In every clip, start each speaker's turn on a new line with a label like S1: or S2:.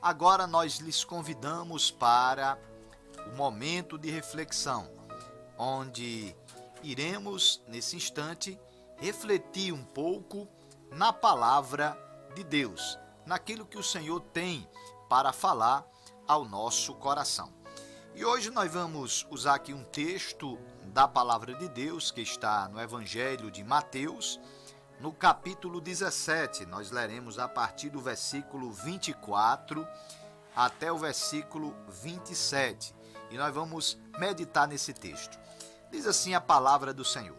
S1: agora nós lhes convidamos para o momento de reflexão, onde iremos, nesse instante, refletir um pouco na palavra de Deus, naquilo que o Senhor tem para falar ao nosso coração. E hoje nós vamos usar aqui um texto da palavra de Deus que está no Evangelho de Mateus, no capítulo 17. Nós leremos a partir do versículo 24 até o versículo 27. E nós vamos meditar nesse texto. Diz assim a palavra do Senhor: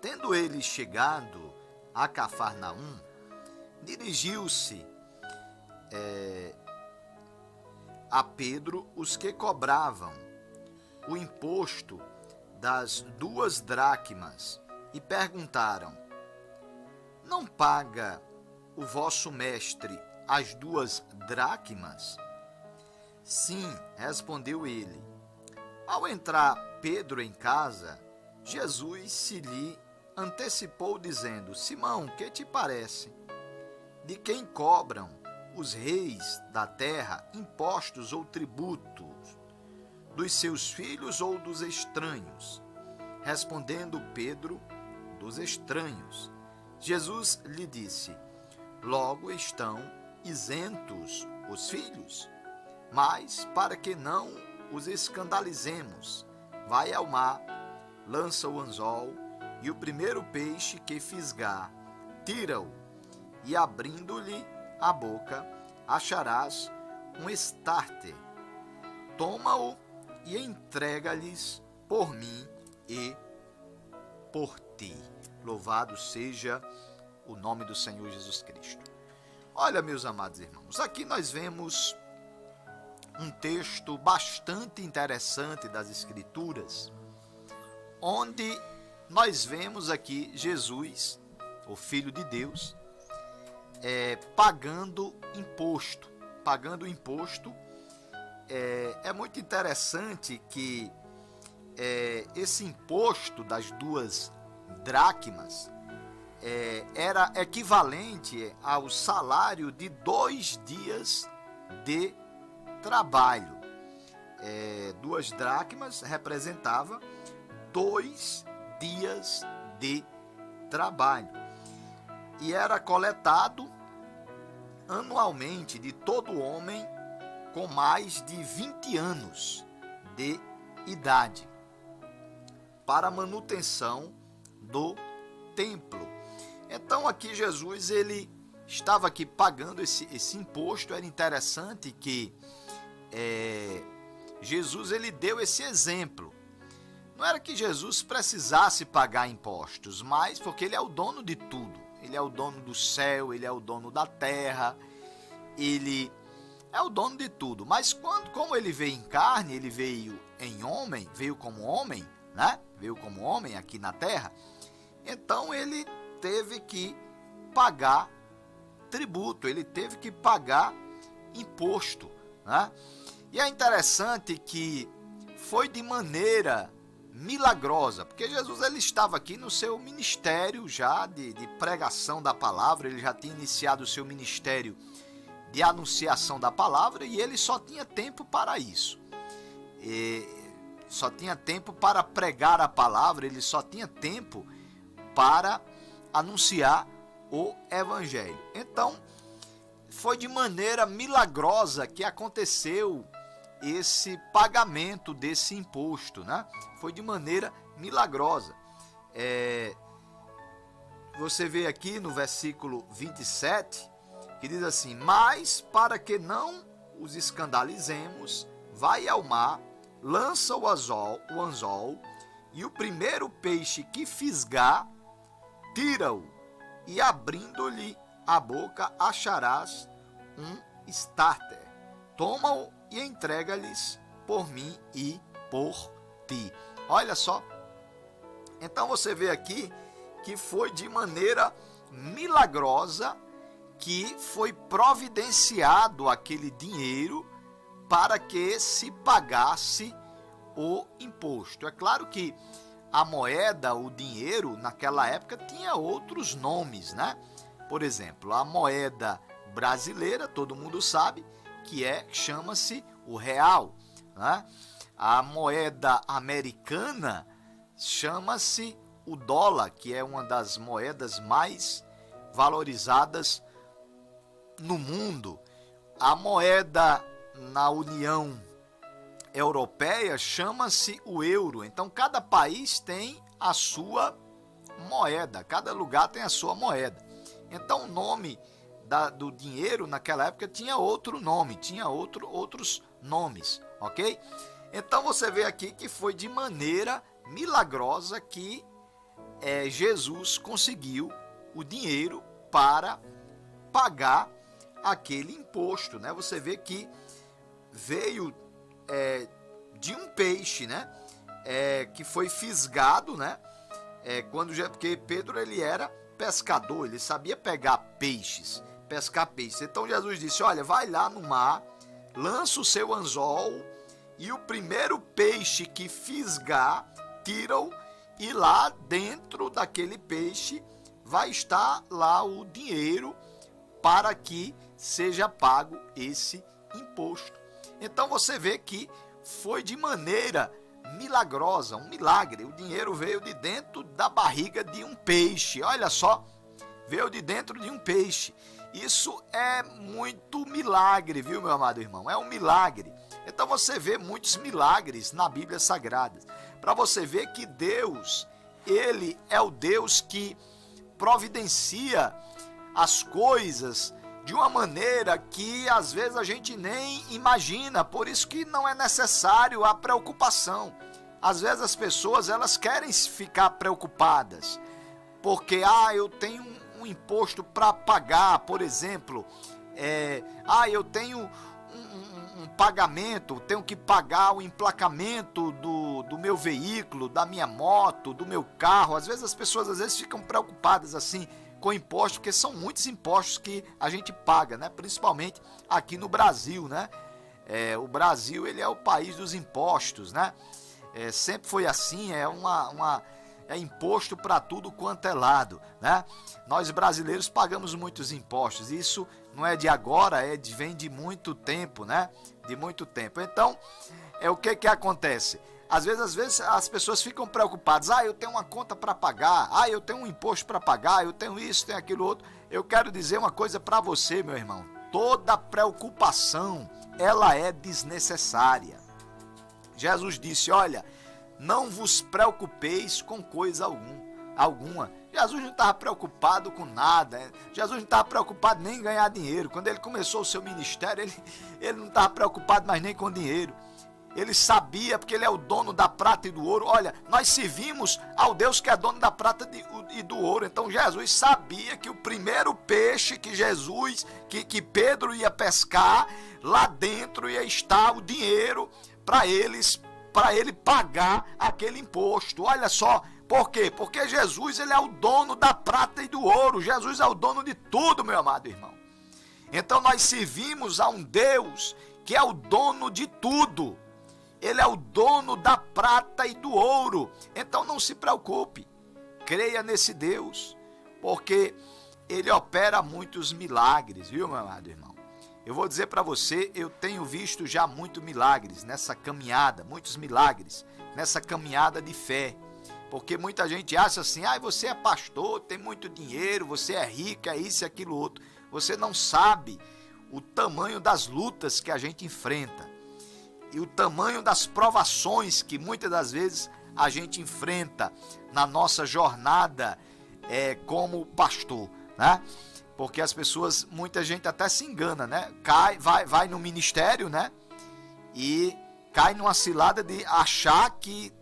S1: Tendo ele chegado a Cafarnaum, dirigiu-se a Pedro os que cobravam o imposto das 2 dracmas e perguntaram: Não paga o vosso mestre as 2 dracmas? Sim, respondeu ele. Ao entrar Pedro em casa, Jesus se lhe antecipou dizendo: Simão, que te parece? De quem cobram os reis da terra impostos ou tributos? Dos seus filhos ou dos estranhos? Respondendo Pedro: Dos estranhos. Jesus lhe disse: Logo estão isentos os filhos, mas para que não os escandalizemos, vai ao mar, lança o anzol, e o primeiro peixe que fisgar, tira-o, e abrindo-lhe a boca, acharás um estárter. Toma-o e entrega-lhes por mim e por ti. Louvado seja o nome do Senhor Jesus Cristo. Olha, meus amados irmãos, aqui nós vemos um texto bastante interessante das Escrituras, onde nós vemos aqui Jesus, o Filho de Deus, pagando imposto. Pagando imposto. É muito interessante que esse imposto das 2 dracmas era equivalente ao salário de 2 dias de trabalho. 2 dracmas representava 2 dias de trabalho. E era coletado anualmente de todo homem com mais de 20 anos de idade, para a manutenção do templo. Então aqui Jesus ele estava aqui pagando esse imposto. Era interessante que Jesus ele deu esse exemplo. Não era que Jesus precisasse pagar impostos, mas porque ele é o dono de tudo. Ele é o dono do céu, ele é o dono da terra, ele é o dono de tudo. Mas como ele veio em carne, ele veio em homem, veio como homem, né? Veio como homem aqui na terra. Então ele teve que pagar tributo, ele teve que pagar imposto, né? E é interessante que foi de maneira milagrosa, porque Jesus ele estava aqui no seu ministério já de pregação da palavra. Ele já tinha iniciado o seu ministério de anunciação da palavra e ele só tinha tempo para isso. Só tinha tempo para pregar a palavra, ele só tinha tempo para anunciar o evangelho. Então, foi de maneira milagrosa que aconteceu esse pagamento desse imposto, né? Foi de maneira milagrosa. Você vê aqui no versículo 27, que diz assim: Mas para que não os escandalizemos, vai ao mar, lança o anzol, e o primeiro peixe que fisgar, tira-o, e abrindo-lhe a boca, acharás um estárter. Toma-o e entrega-lhes por mim e por ti. Olha só. Então você vê aqui que foi de maneira milagrosa que foi providenciado aquele dinheiro para que se pagasse o imposto. É claro que a moeda, o dinheiro, naquela época tinha outros nomes, né? Por exemplo, a moeda brasileira, todo mundo sabe que chama-se o real, né? A moeda americana chama-se o dólar, que é uma das moedas mais valorizadas no mundo. A moeda na União Europeia chama-se o euro. Então, cada país tem a sua moeda, cada lugar tem a sua moeda. Então, o nome do dinheiro naquela época tinha outro nome, tinha outros nomes, ok? Então, você vê aqui que foi de maneira milagrosa que Jesus conseguiu o dinheiro para pagar aquele imposto, né? Você vê que veio de um peixe, né? Que foi fisgado, né? Porque Pedro, ele era pescador, ele sabia pegar peixes, pescar peixes. Então Jesus disse: olha, vai lá no mar, lança o seu anzol e o primeiro peixe que fisgar, tira-o, e lá dentro daquele peixe vai estar lá o dinheiro para que seja pago esse imposto. Então você vê que foi de maneira milagrosa, um milagre. O dinheiro veio de dentro da barriga de um peixe. Olha só, veio de dentro de um peixe. Isso é muito milagre, viu, meu amado irmão? É um milagre. Então você vê muitos milagres na Bíblia Sagrada. Para você ver que Deus, ele é o Deus que providencia as coisas de uma maneira que às vezes a gente nem imagina. Por isso que não é necessário a preocupação. Às vezes as pessoas, elas querem ficar preocupadas porque eu tenho um imposto para pagar, por exemplo, eu tenho um pagamento, tenho que pagar o emplacamento do meu veículo, da minha moto, do meu carro. Às vezes as pessoas ficam preocupadas assim com impostos, porque são muitos impostos que a gente paga, né? Principalmente aqui no Brasil, né? O Brasil, ele é o país dos impostos, né? Sempre foi assim, é imposto para tudo quanto é lado, né? Nós brasileiros pagamos muitos impostos, isso não é de agora, vem de muito tempo, né? De muito tempo. Então, o que acontece? Às vezes as pessoas ficam preocupadas. Eu tenho uma conta para pagar. Eu tenho um imposto para pagar. Eu tenho isso, tenho aquilo outro. Eu quero dizer uma coisa para você, meu irmão. Toda preocupação, ela é desnecessária. Jesus disse: olha, não vos preocupeis com coisa alguma. Jesus não estava preocupado com nada. Jesus não estava preocupado nem em ganhar dinheiro. Quando ele começou o seu ministério, ele não estava preocupado mais nem com dinheiro. Ele sabia, porque ele é o dono da prata e do ouro. Olha, nós servimos ao Deus que é dono da prata e do ouro. Então Jesus sabia que o primeiro peixe que Pedro ia pescar, lá dentro ia estar o dinheiro para ele pagar aquele imposto. Olha só, por quê? Porque Jesus, ele é o dono da prata e do ouro. Jesus é o dono de tudo, meu amado irmão. Então nós servimos a um Deus que é o dono de tudo. Ele é o dono da prata e do ouro. Então não se preocupe. Creia nesse Deus, porque ele opera muitos milagres, viu, meu amado irmão? Eu vou dizer para você, eu tenho visto já muitos milagres nessa caminhada, muitos milagres nessa caminhada de fé. Porque muita gente acha assim: você é pastor, tem muito dinheiro, você é rico, é isso e aquilo outro. Você não sabe o tamanho das lutas que a gente enfrenta. E o tamanho das provações que muitas das vezes a gente enfrenta na nossa jornada como pastor, né? Porque as pessoas, muita gente até se engana, né? Vai no ministério, né? E cai numa cilada de achar que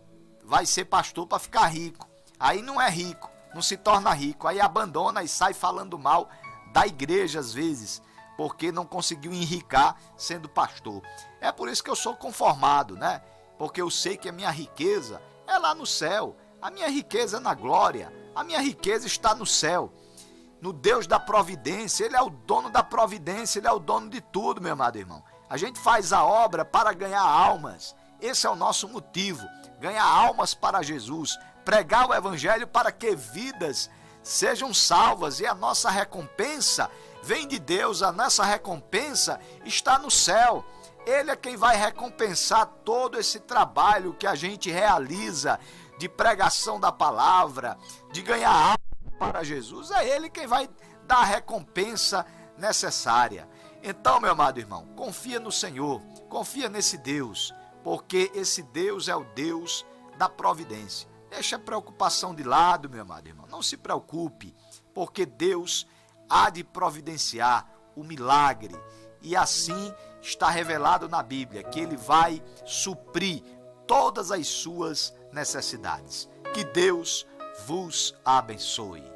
S1: vai ser pastor para ficar rico. Aí não é rico, não se torna rico. Aí abandona e sai falando mal da igreja às vezes, porque não conseguiu enricar sendo pastor. É por isso que eu sou conformado, né? Porque eu sei que a minha riqueza é lá no céu. A minha riqueza é na glória. A minha riqueza está no céu. No Deus da providência. Ele é o dono da providência. Ele é o dono de tudo, meu amado irmão. A gente faz a obra para ganhar almas. Esse é o nosso motivo. Ganhar almas para Jesus. Pregar o evangelho para que vidas sejam salvas. E a nossa recompensa vem de Deus, a nossa recompensa está no céu. Ele é quem vai recompensar todo esse trabalho que a gente realiza de pregação da palavra, de ganhar alma para Jesus. É Ele quem vai dar a recompensa necessária. Então, meu amado irmão, confia no Senhor, confia nesse Deus, porque esse Deus é o Deus da providência. Deixa a preocupação de lado, meu amado irmão. Não se preocupe, porque Deus há de providenciar o milagre. E assim está revelado na Bíblia que Ele vai suprir todas as suas necessidades. Que Deus vos abençoe.